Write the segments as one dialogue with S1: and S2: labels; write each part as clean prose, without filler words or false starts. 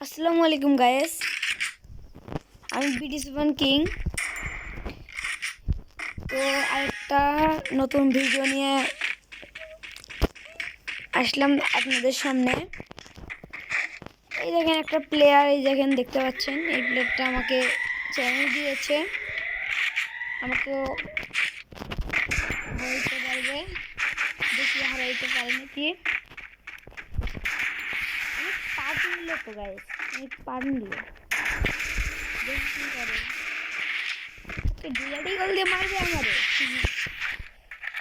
S1: আসসালামু আলাইকুম গাইস, আমি বিডি7 কিং। তো আরেকটা নতুন ভিডিও নিয়ে আসলাম আপনাদের সামনে। এই দেখেন একটা প্লেয়ার, এই দেখেন দেখতে পাচ্ছেন, এই প্লেয়ারটা আমাকে চ্যালেঞ্জ দিয়েছে, আমাকেও হারাইতে পারবে, দেখি হারাইতে পারে নাকি। আমি পারুন দিল তো গাইস, আমি পারুন দিল, দেখি কি করে। ডিলারি গোল দিয়ে মারবে আমারে।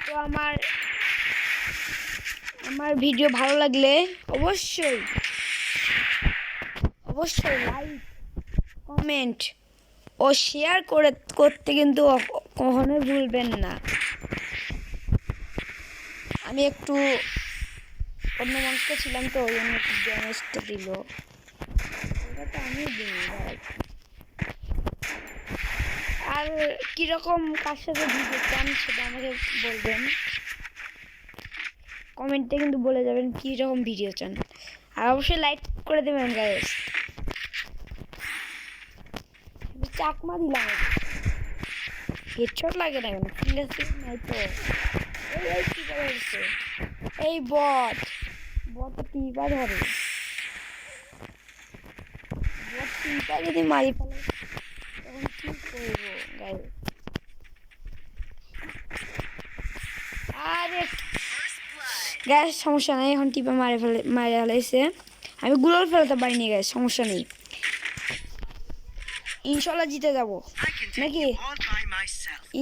S1: তো আমার ভিডিও ভালো লাগলে অবশ্যই লাইক, কমেন্ট ও শেয়ার করতে কিন্তু কখনোই ভুলবেন না। আমি একটু অন্য মানুষটা ছিলাম, তো ওই জন্য একটু ড্যামেজটা দিল, ওটা তো আমি দিই। আর কিরকম কার সাথে ভিডিও চান সেটা আমাকে বলবেন, কমেন্টে কিন্তু বলে যাবেন কি রকম ভিডিও চান। আর অবশ্যই লাইক করে দেবেন গাইস। চাকমা দিলাম, হেডশট লাগে না কেন? ফিঙ্গার নাই তো। এই কি করে হচ্ছে? এই বট টিপা ধরে, বট টিপা যদি মারি ফেলে তখন কি করবো গাইস? আরে গ্যাস সমস্যা নেই, এখন টিপা মারে ফেলেছে। আমি গুলোর ফেলতে পারিনি গ্যাস, সমস্যা নেই, ইনশাল্লাহ জিতে যাবো নাকি?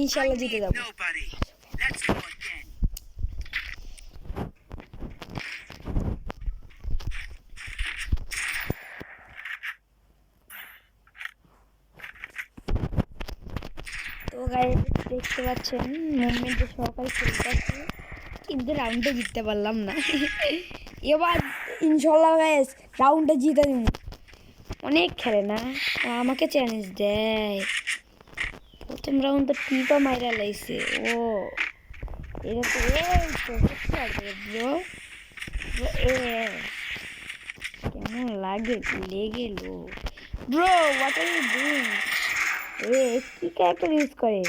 S1: ইনশাল্লাহ জিতে যাবো। তো গাইস দেখতে পাচ্ছেন মুভমেন্টে সহকারে খেলতেছি, কিন্তু রাউন্ডে জিততে পারলাম না। এবার ইনশাল্লাহ গাইস রাউন্ডে জিতে দিব। অনেক খেলে না, আমাকে চ্যালেঞ্জ দেয়। প্রথম রাউন্ড তো টিপা মাইরা লাইছে। ও এটা তো ব্রো, কেমন লাগে লেগে লো bro, what are you doing? কি ক্যারেক্টার ইউজ করে?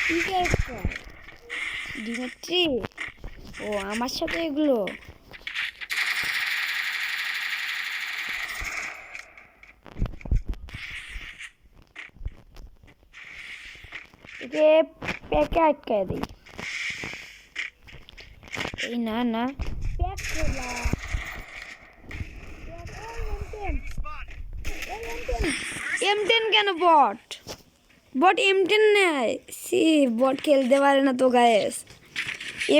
S1: কি ক্যারেক্টার? ডিমেট্রি? ও আমার সাথে এগুলো। একে প্যাকে আটকায় দিই। এই না প্যাক খোলা, M10 কেন? বট M10 নেয়, সি বট খেলতে পারে না তো গায়েস,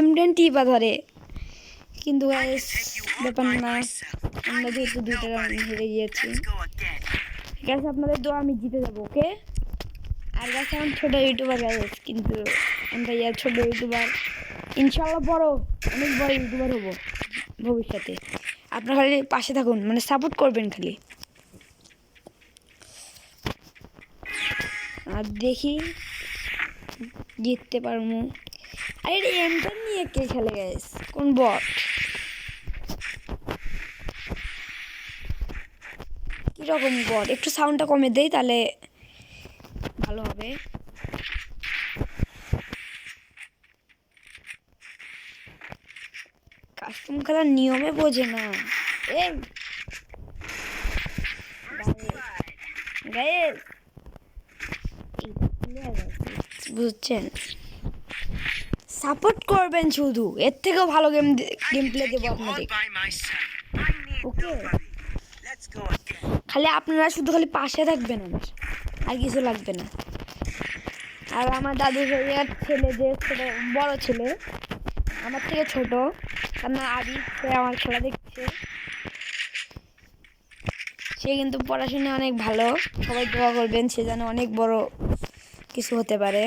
S1: M10 টিপা ধরে। কিন্তু গায়েস ব্যাপার না, আমরা যেহেতু 2টা রাউন্ড হেরে গিয়েছি, ঠিক আছে, আপনাদের দোয়া আমি জিতে যাবো। ওকে। আর গাছ আমার ছোটো ইউটিউবার গাইস, কিন্তু আমি ভাইয়া ছোটো ইউটিউবার, ইনশাল্লাহ অনেক বড় ইউটিউবার হবো ভবিষ্যতে। আপনার খালি পাশে থাকুন, মানে সাপোর্ট করবেন খালি। আর দেখি জিততে পারবো। আর এটা M10 নিয়ে কে খেলে গাইস? কোন বট? কিরকম বট? একটু সাউন্ডটা কমে দেই, তাহলে ভালো হবে। কাস্টম খেলার নিয়মে বোঝে না। এই গাইস বুঝছেন, সাপোর্ট করবেন শুধু, এর থেকেও ভালো গেম প্লে দেবো আপনাদের। ওকে, খালি আপনারা শুধু খালি পাশে থাকবেন, আমার আর কিছু লাগবে না। আর আমার দাদু ভাইয়ার ছেলে, যে ছোট বড় ছেলে আমার থেকে ছোট, আপনার আদি, সে আমার খেলা দেখছে, সে কিন্তু পড়াশোনায় অনেক ভালো। সবাই দোয়া করবেন, সে যেন অনেক বড় কিছু হতে পারে।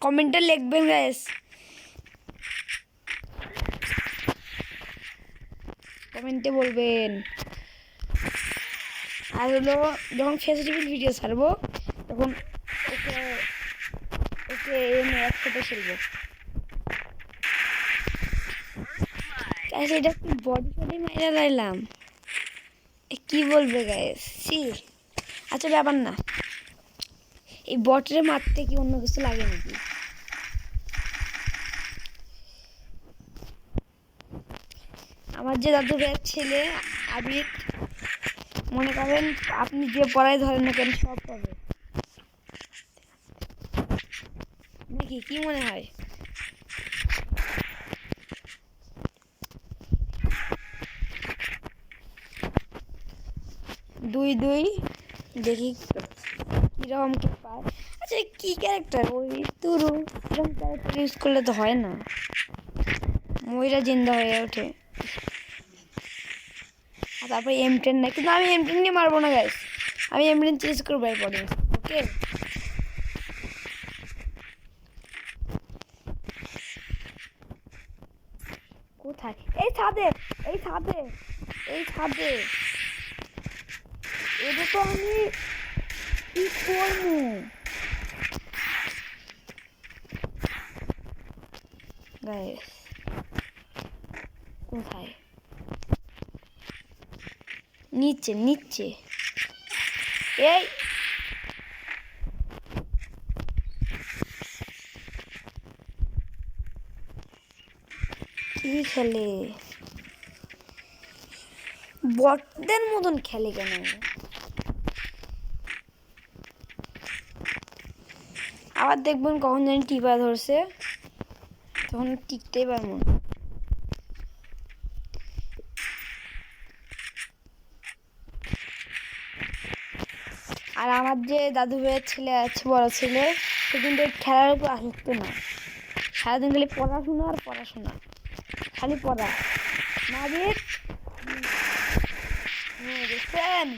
S1: কমেন্টে লিখবেন গাইস, কমেন্টে বলবেন। আর হলো যখন ফেস্টিভ্যাল ভিডিও ছাড়বো তখন ওকে এনে একসাথে খেলবো। গাইস এটা কি বডি শডি মাইরা লাইলাম, কি বলবে গাইস? সি আচ্ছা ব্যাপার না, এই বটরে মারতে কি অন্য কিছু লাগে নাকি? আমার যে দাদু ভাইয়ের ছেলে আবির, মনে করেন আপনি যে পড়ায় ধরেন না কেন সব পাবে নাকি, কি মনে হয়? দুই দুই দেখি কিরকম কি পায়। আচ্ছা কি ক্যারেক্টার ওই তুরু, এরকম ক্যারেক্টার ইউজ করলে তো হয় না, ময়রা জিন্দা হয়ে ওঠে। আর তারপরে M10 না, কিন্তু আমি M10 নিয়ে মারবো না গাইস, আমি M10 চেঞ্জ করবো এরপরে। ওকে কোথায়? এই ছাদে, এই ছাদে, এই ছাদে। এটা তো আমি কি করবো গাইস? কোথায়? নিচে নিচে। এই কি খেলে? বটদের মতন খেলে কেন? আবার দেখবেন কখন জানি টিপা ধরছে, তখন টিকতেই পারবো না। আর আমার যে দাদু ভাইয়ের ছেলে আছে, বড় ছেলে, সে কিন্তু খেলার উপর আসক্ত না, সারাদিন খালি পড়াশোনা আর পড়াশোনা, খালি পড়া। না দিয়ে দেখছেন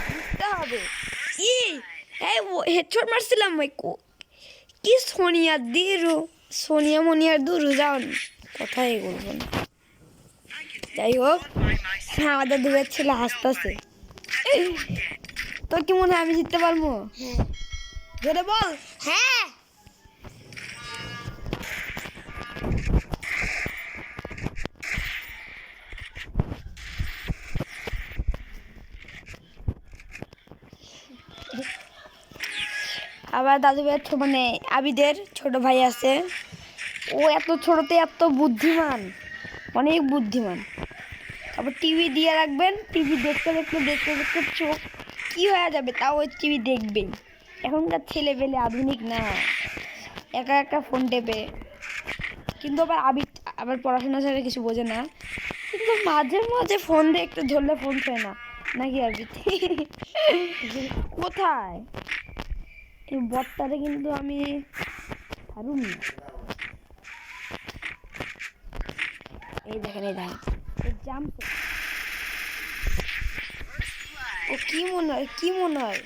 S1: বুঝতে হবে। ই হেডশট মারছিলাম ভাই, কি সোনিয়া দিরু, সোনিয়া মনিয়ার দূর যাও, কথাই বলবো না। যাই হোক, আমাদের দূরের ছেলে হাসতেছে। তোর কি মনে হয় আমি জিততে পারবো? জোরে বল। হ্যাঁ আবার দাদু ভাইয়ের মানে আবিদের ছোট ভাই আছে, ও এত ছোটতে এত বুদ্ধিমান, অনেক বুদ্ধিমান। তারপর টিভি দিয়ে রাখবেন, টিভি দেখতে দেখতে দেখতে দেখতে চোখ কি হয়ে যাবে, তাও ওই টিভি দেখবেই। এখনকার ছেলে পেলে আধুনিক না, একা একা ফোন টেপে। কিন্তু আবার পড়াশোনা ছাড়া কিছু বোঝে না, কিন্তু মাঝে মাঝে ফোন দেখতে ধরলে ফোন ছয় না নাকি আবিদ? কোথায় এই বটটারে? কিন্তু আমি পারুম না। এই দেখেন, এই দেখেন জাম্প। ও কি মনে হয়, কি মনে হয়,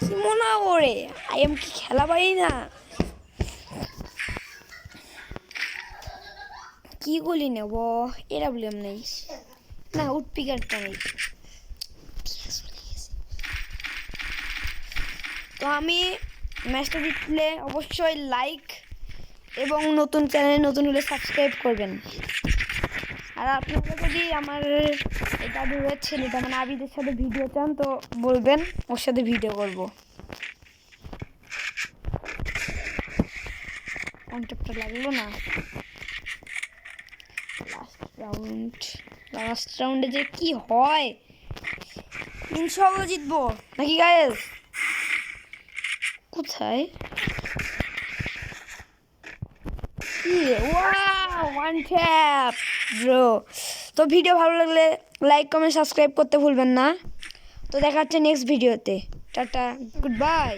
S1: কি মনে হয় ওরে? আমি কি খেলা পারি না? কি গুলি নেব? এরা বললাম নেই না, উঠপিকারটা নেই। তো আমি ম্যাচটা জিতলে অবশ্যই লাইক এবং নতুন চ্যানেল নতুন হলে সাবস্ক্রাইব করবেন। আর আপনারা যদি আমার দাদুর ছেলেটা মানে আবিদের সাথে ভিডিও চান তো বলবেন, ওর সাথে ভিডিও করবো। কন্ট্যাক্টটা লাগলো না। লাস্ট রাউন্ডে যে কি হয়, ইনশাআল্লাহ জিতবো নাকি গাইস? কোথায়? One tap bro. তো ভিডিও ভালো লাগলে লাইক কমেন্ট সাবস্ক্রাইব করতে ভুলবেন না। তো দেখা হচ্ছে নেক্সট ভিডিওতে। Tata, good bye.